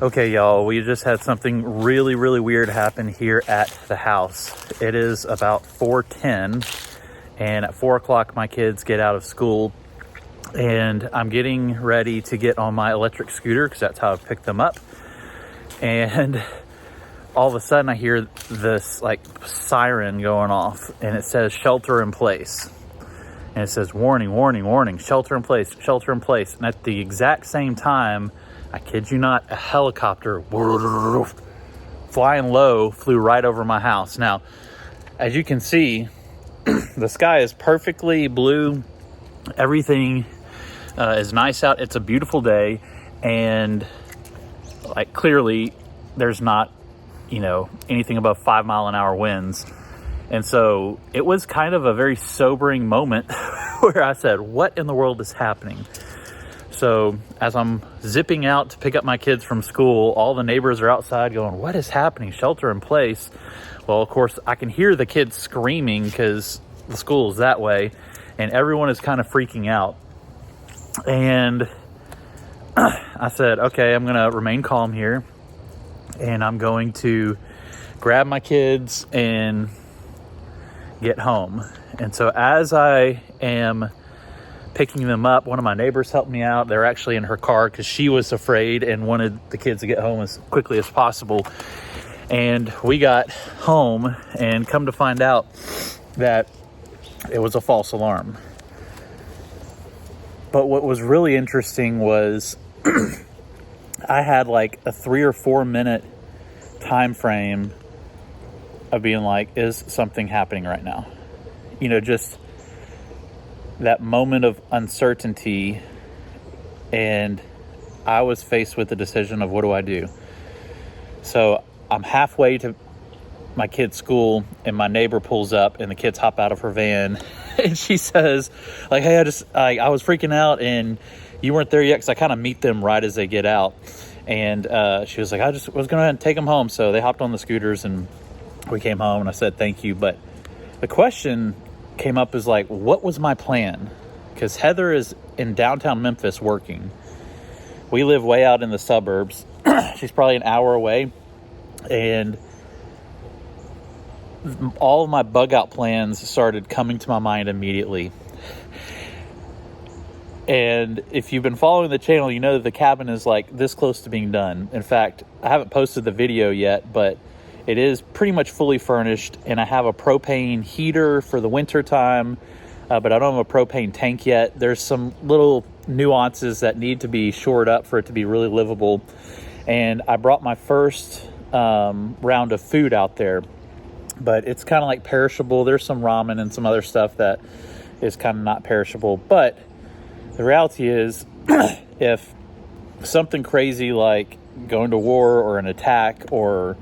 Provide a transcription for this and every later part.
Okay, y'all, we just had something really, really weird happen here at the house. It is about 4:10, and at 4 o'clock, my kids get out of school, and I'm getting ready to get on my electric scooter because that's how I picked them up. And all of a sudden, I hear this like siren going off, and it says shelter in place. And it says warning, warning, warning, shelter in place, shelter in place. And at the exact same time, I kid you not, a helicopter flying low flew right over my house. Now, as you can see, the sky is perfectly blue. Everything is nice out. It's a beautiful day. And like clearly there's not, anything above 5-mile-an-hour winds. And so it was kind of a very sobering moment where I said, what in the world is happening? So as I'm zipping out to pick up my kids from school, all the neighbors are outside going, what is happening? Shelter in place. Well, of course, I can hear the kids screaming because the school is that way, and everyone is kind of freaking out. And I said, okay, I'm going to remain calm here, and I'm going to grab my kids and get home. And so as I am picking them up, one of my neighbors helped me out. They're actually in her car because she was afraid and wanted the kids to get home as quickly as possible. And we got home and come to find out that it was a false alarm. But what was really interesting was I had like a 3 or 4 minute time frame of being like, is something happening right now? Just that moment of uncertainty, and I was faced with the decision of what do I do? So I'm halfway to my kid's school, and my neighbor pulls up, and the kids hop out of her van, and she says, like, hey, I was freaking out, and you weren't there yet, because I kind of meet them right as they get out. And she was like, I just was going to take them home. So they hopped on the scooters, and we came home, and I said thank you. But the question came up is like, what was my plan? Because Heather is in downtown Memphis working. We live way out in the suburbs. She's probably an hour away. And all of my bug out plans started coming to my mind immediately. And if you've been following the channel, you know that the cabin is like this close to being done. In fact, I haven't posted the video yet, but it is pretty much fully furnished, and I have a propane heater for the winter time, but I don't have a propane tank yet. There's some little nuances that need to be shored up for it to be really livable. And I brought my first round of food out there, but it's kind of like perishable. There's some ramen and some other stuff that is kind of not perishable. But the reality is, if something crazy like going to war or an attack or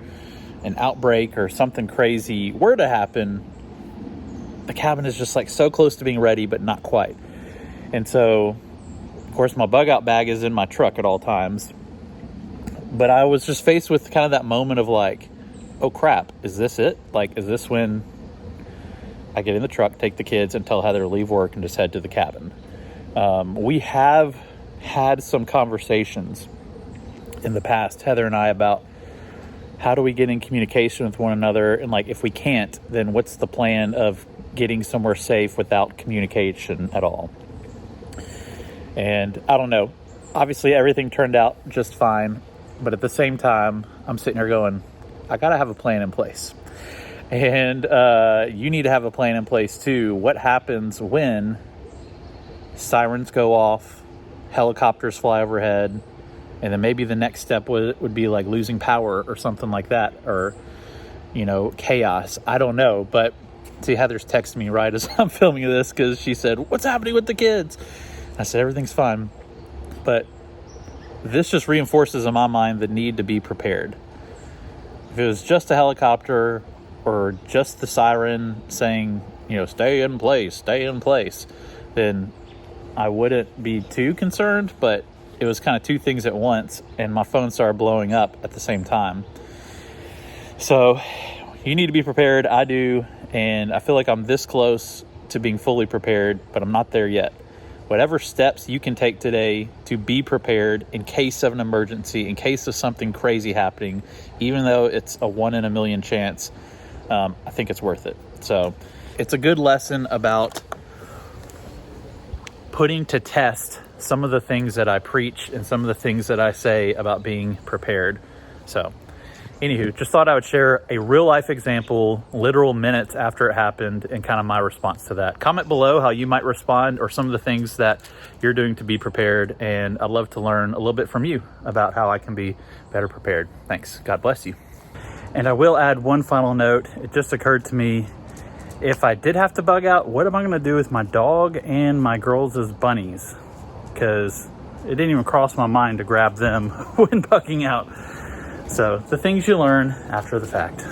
an outbreak or something crazy were to happen, the cabin is just like so close to being ready, but not quite. And so, of course, my bug out bag is in my truck at all times. But I was just faced with kind of that moment of like, oh crap, is this it? Like, is this when I get in the truck, take the kids, and tell Heather to leave work and just head to the cabin? We have had some conversations in the past, Heather and I, about how do we get in communication with one another? And like, if we can't, then what's the plan of getting somewhere safe without communication at all? And I don't know. Obviously, everything turned out just fine. But at the same time, I'm sitting here going, I got to have a plan in place. And you need to have a plan in place too. What happens when sirens go off, helicopters fly overhead, and then maybe the next step would be like losing power or something like that, or, chaos. I don't know. But see, Heather's texting me right as I'm filming this because she said, what's happening with the kids? I said, everything's fine. But this just reinforces in my mind the need to be prepared. If it was just a helicopter or just the siren saying, stay in place, then I wouldn't be too concerned. But it was kind of two things at once, and my phone started blowing up at the same time. So you need to be prepared. I do, and I feel like I'm this close to being fully prepared, but I'm not there yet. whatever steps you can take today to be prepared in case of an emergency, in case of something crazy happening, even though it's a 1 in a million chance, I think it's worth it. So it's a good lesson about putting to test some of the things that I preach and some of the things that I say about being prepared. So anywho, just thought I would share a real life example, literal minutes after it happened, and kind of my response to that. Comment below how you might respond or some of the things that you're doing to be prepared. And I'd love to learn a little bit from you about how I can be better prepared. Thanks. God bless you. And I will add one final note. It just occurred to me, if I did have to bug out, what am I going to do with my dog and my girls' bunnies? Because it didn't even cross my mind to grab them when bugging out. So the things you learn after the fact.